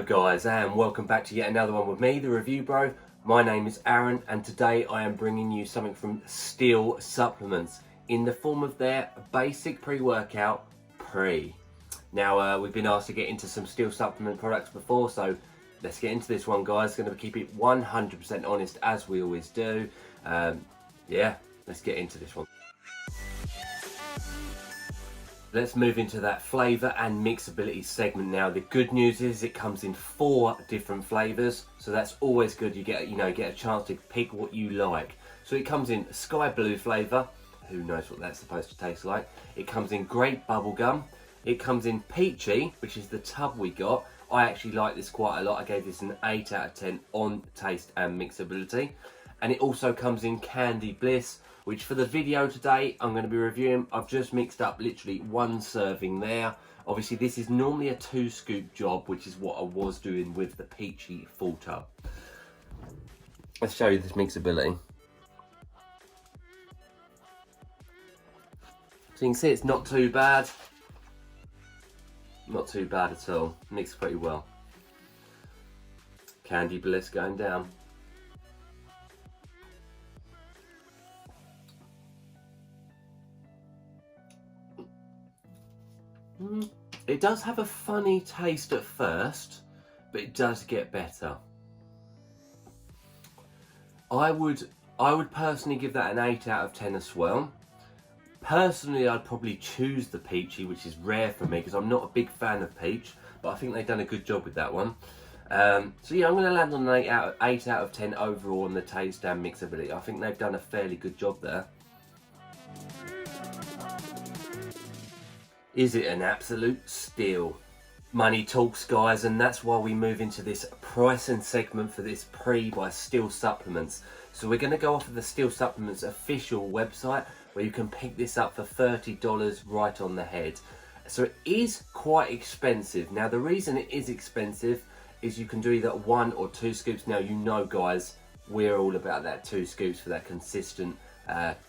guys, and welcome back to yet another one with me, the Review Bro. My name is Aaron, and today I am bringing you something from Steel Supplements in the form of their basic pre-workout Pre. Now we've been asked to get into some Steel Supplement products before, so let's get into this one, guys. Going to keep it 100% honest as we always do. Yeah, let's get into this one. Let's move into that flavour and mixability segment now. The good news is it comes in 4 different flavours, so that's always good. You get a chance to pick what you like. So it comes in sky blue flavour. Who knows what that's supposed to taste like? It comes in grape bubblegum. It comes in peachy, which is the tub we got. I actually like this quite a lot. I gave this an 8 out of 10 on taste and mixability. And it also comes in candy bliss, which for the video today I'm going to be reviewing. I've just mixed up literally 1 serving there. Obviously this is normally a 2 scoop job, which is what I was doing with the peachy full tub. Let's show you this mixability. So you can see it's not too bad. Not too bad at all. Mixed pretty well. Candy bliss going down. It does have a funny taste at first, but it does get better. I would personally give that an 8 out of 10 as well. Personally, I'd probably choose the peachy, which is rare for me because I'm not a big fan of peach, but I think they've done a good job with that one. So yeah, I'm going to land on an 8 out of 10 overall on the taste and mixability. I think they've done a fairly good job there. Is it an absolute steal? Money talks, guys, and that's why we move into this pricing segment for this Pre by Steel Supplements. So we're going to go off of the Steel Supplements official website, where you can pick this up for $30 right on the head. So it is quite expensive. Now the reason it is expensive is you can do either 1 or 2 scoops. Now you know, guys, we're all about that 2 scoops for that consistent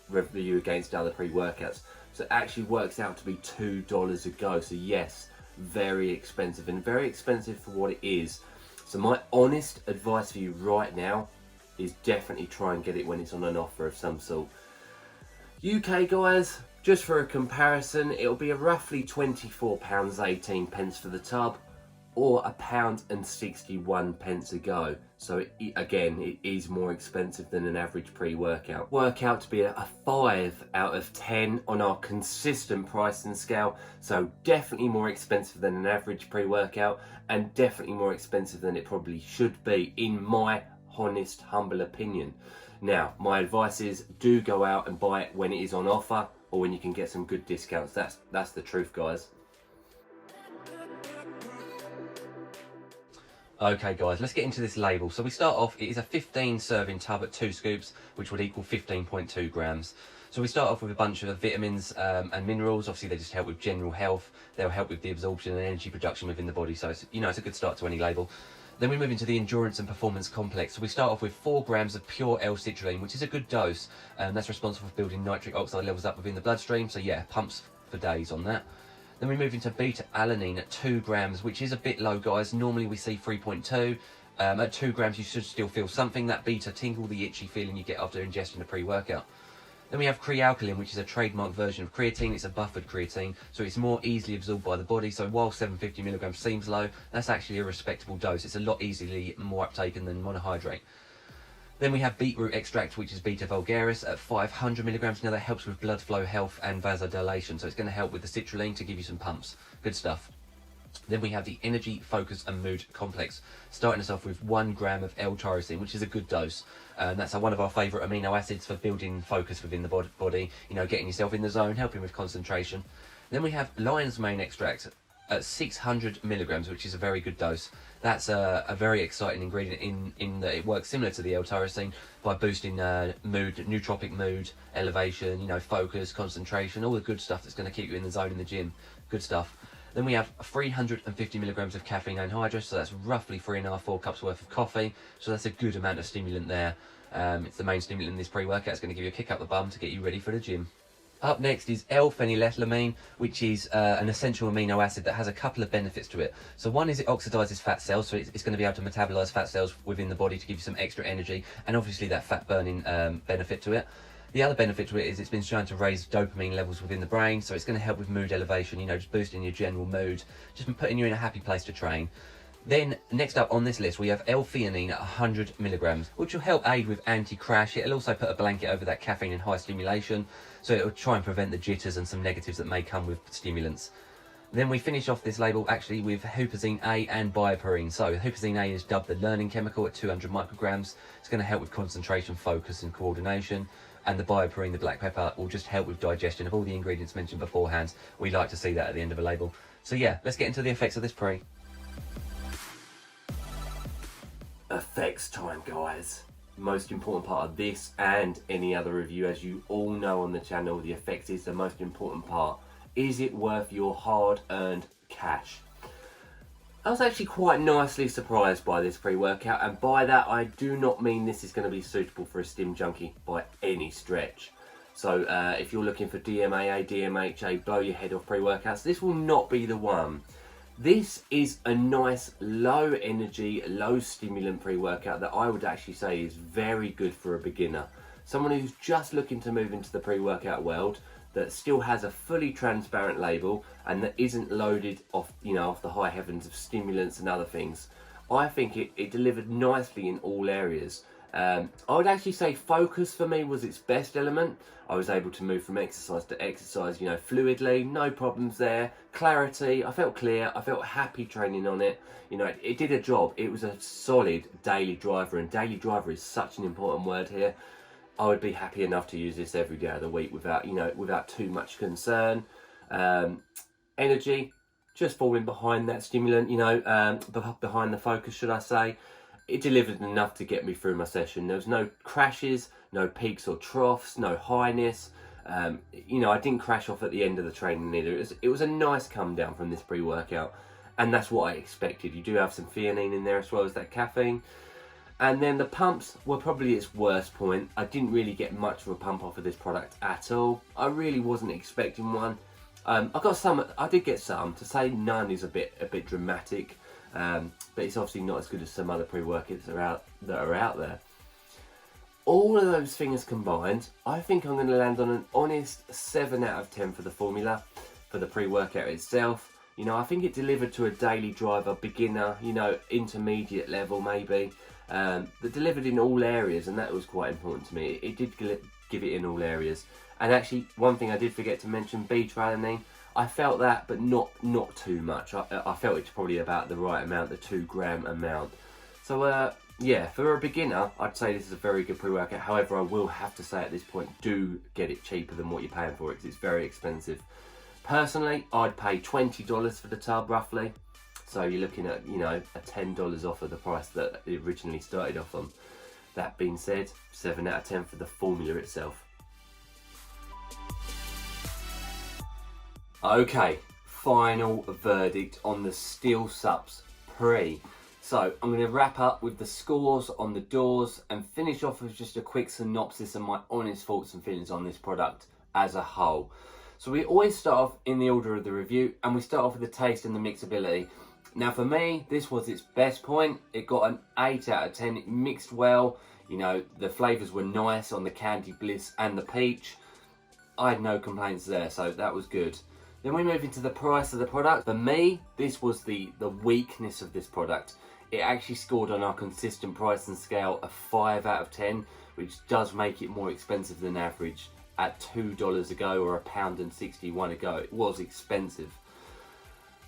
review against other pre-workouts. So it actually works out to be $2 a go. So yes, very expensive, and very expensive for what it is. So my honest advice for you right now is definitely try and get it when it's on an offer of some sort. UK guys, just for a comparison, it'll be roughly £24.18 for the tub, or £1.61 a go. So again, it is more expensive than an average pre-workout. Work out to be a 5 out of 10 on our consistent pricing scale. So definitely more expensive than an average pre-workout, and definitely more expensive than it probably should be, in my honest, humble opinion. Now, my advice is do go out and buy it when it is on offer, or when you can get some good discounts. That's the truth, guys. Okay guys, let's get into this label. So we start off, it is a 15 serving tub at 2 scoops, which would equal 15.2 grams. So we start off with a bunch of vitamins and minerals. Obviously they just help with general health. They'll help with the absorption and energy production within the body. So it's, it's a good start to any label. Then we move into the endurance and performance complex. So we start off with 4 grams of pure L-citrulline, which is a good dose. That's responsible for building nitric oxide levels up within the bloodstream. So yeah, pumps for days on that. Then we move into beta-alanine at 2 grams, which is a bit low, guys. Normally we see 3.2. At 2 grams, you should still feel something. That beta tingle, the itchy feeling you get after ingesting a pre-workout. Then we have crealkaline, which is a trademark version of creatine. It's a buffered creatine, so it's more easily absorbed by the body. So while 750 milligrams seems low, that's actually a respectable dose. It's a lot easily more uptaken than monohydrate. Then we have beetroot extract, which is beta vulgaris at 500 milligrams. Now that helps with blood flow health and vasodilation. So it's going to help with the citrulline to give you some pumps. Good stuff. Then we have the energy, focus and mood complex, starting us off with 1 gram of L-tyrosine, which is a good dose. That's one of our favourite amino acids for building focus within the body, getting yourself in the zone, helping with concentration. Then we have lion's mane extract at 600 milligrams, which is a very good dose. That's a very exciting ingredient in that it works similar to the L-tyrosine by boosting mood, nootropic mood, elevation, focus, concentration, all the good stuff that's going to keep you in the zone in the gym. Good stuff. Then we have 350 milligrams of caffeine anhydrous, so that's roughly 3.5–4 cups worth of coffee. So that's a good amount of stimulant there. It's the main stimulant in this pre-workout. It's going to give you a kick up the bum to get you ready for the gym. Up next is L-phenylethylamine, which is an essential amino acid that has a couple of benefits to it. So one is it oxidizes fat cells, so it's going to be able to metabolize fat cells within the body to give you some extra energy, and obviously that fat burning benefit to it. The other benefit to it is it's been shown to raise dopamine levels within the brain, so it's going to help with mood elevation, you know, just boosting your general mood, just putting you in a happy place to train. Then next up on this list we have L-theanine at 100 milligrams, which will help aid with anti-crash. It'll also put a blanket over that caffeine and high stimulation, so it'll try and prevent the jitters and some negatives that may come with stimulants. Then we finish off this label actually with huperzine A and bioperine. So huperzine A is dubbed the learning chemical at 200 micrograms. It's going to help with concentration, focus and coordination. And the bioperine, the black pepper, will just help with digestion of all the ingredients mentioned beforehand. We like to see that at the end of a label. So yeah, let's get into the effects of this pre. Effects time, guys. Most important part of this and any other review, as you all know on the channel, the effects is the most important part. Is it worth your hard-earned cash? I was actually quite nicely surprised by this pre-workout, and by that I do not mean this is going to be suitable for a stim junkie by any stretch. So if you're looking for DMAA, DMHA, blow your head off pre-workouts, this will not be the one. This is a nice low energy, low stimulant pre-workout that I would actually say is very good for a beginner. Someone who's just looking to move into the pre-workout world, that still has a fully transparent label and that isn't loaded off, you know, off the high heavens of stimulants and other things. I think it delivered nicely in all areas. I would actually say focus for me was its best element. I was able to move from exercise to exercise, you know, fluidly, no problems there. Clarity, I felt clear, I felt happy training on it. You know, it did a job. It was a solid daily driver, and daily driver is such an important word here. I would be happy enough to use this every day of the week without, you know, without too much concern. Energy, just falling behind that stimulant, you know, behind the focus, should I say. It delivered enough to get me through my session. There was no crashes, no peaks or troughs, no highness. You know, I didn't crash off at the end of the training either. It was a nice come down from this pre-workout, and that's what I expected. You do have some theanine in there as well as that caffeine. And then the pumps were probably its worst point. I didn't really get much of a pump off of this product at all. I really wasn't expecting one. I got some. I did get some. To say none is a bit dramatic. But it's obviously not as good as some other pre-workouts that are out there. All of those things combined, I think I'm going to land on an honest 7 out of 10 for the formula, for the pre-workout itself. You know, I think it delivered to a daily driver, beginner, you know, intermediate level maybe, that delivered in all areas, and that was quite important to me. It did give it in all areas. And actually, one thing I did forget to mention, B-tralanine. I felt that, but not too much. I felt it's probably about the right amount, the 2 gram amount. So yeah, for a beginner, I'd say this is a very good pre-workout. However, I will have to say at this point, do get it cheaper than what you're paying for it, because it's very expensive. Personally, I'd pay $20 for the tub roughly. So you're looking at, you know, a $10 off of the price that it originally started off on. That being said, 7 out of 10 for the formula itself. Okay, final verdict on the Steel Sups Pre. So I'm going to wrap up with the scores on the doors and finish off with just a quick synopsis and my honest thoughts and feelings on this product as a whole. So we always start off in the order of the review, and we start off with the taste and the mixability. Now for me, this was its best point. It got an 8 out of 10. It mixed well. You know, the flavours were nice on the Candy Bliss and the peach. I had no complaints there, so that was good. Then we move into the price of the product. For me, this was the weakness of this product. It actually scored on our consistent price and scale a 5 out of 10, which does make it more expensive than average. At $2 a go or £1.61 a go, it was expensive.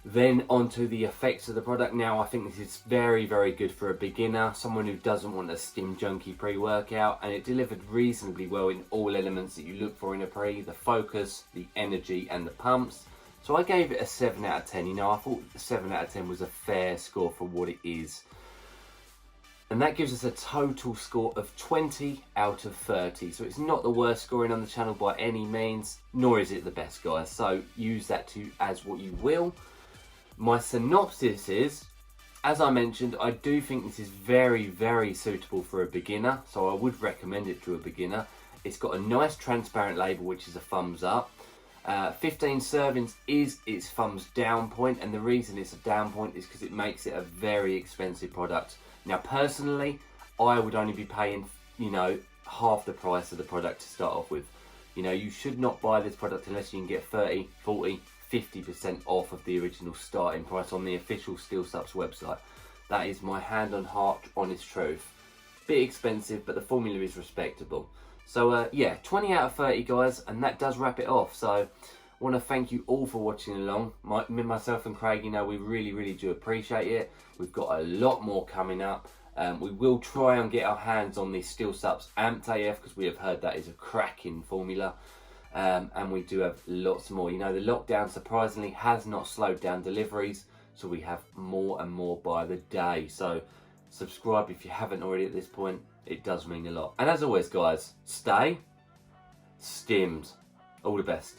Then onto the effects of the product. Now I think this is very, very good for a beginner, someone who doesn't want a stim junkie pre-workout, and it delivered reasonably well in all elements that you look for in a pre: the focus, the energy and the pumps. So I gave it a 7 out of 10. You know, I thought 7 out of 10 was a fair score for what it is. And that gives us a total score of 20 out of 30. So it's not the worst scoring on the channel by any means, nor is it the best, guys. So use that as what you will. My synopsis is, as I mentioned, I do think this is very, very suitable for a beginner. So I would recommend it to a beginner. It's got a nice transparent label, which is a thumbs up. 15 servings is its thumbs down point, and the reason it's a down point is because it makes it a very expensive product. Now personally, I would only be paying, you know, half the price of the product to start off with. You know, you should not buy this product unless you can get 30, 40, 50% off of the original starting price on the official Steel Subs website. That is my hand on heart, honest truth. Bit expensive, but the formula is respectable. So yeah, 20 out of 30 guys, and that does wrap it off. So I want to thank you all for watching along. Myself and Craig, you know, we really do appreciate it. We've got a lot more coming up. We will try and get our hands on this Steel Subs Amped AF, because we have heard that is a cracking formula. And we do have lots more. You know, the lockdown surprisingly has not slowed down deliveries, so we have more and more by the day. So subscribe if you haven't already at this point. It does mean a lot. And as always guys, stay stimmed. All the best.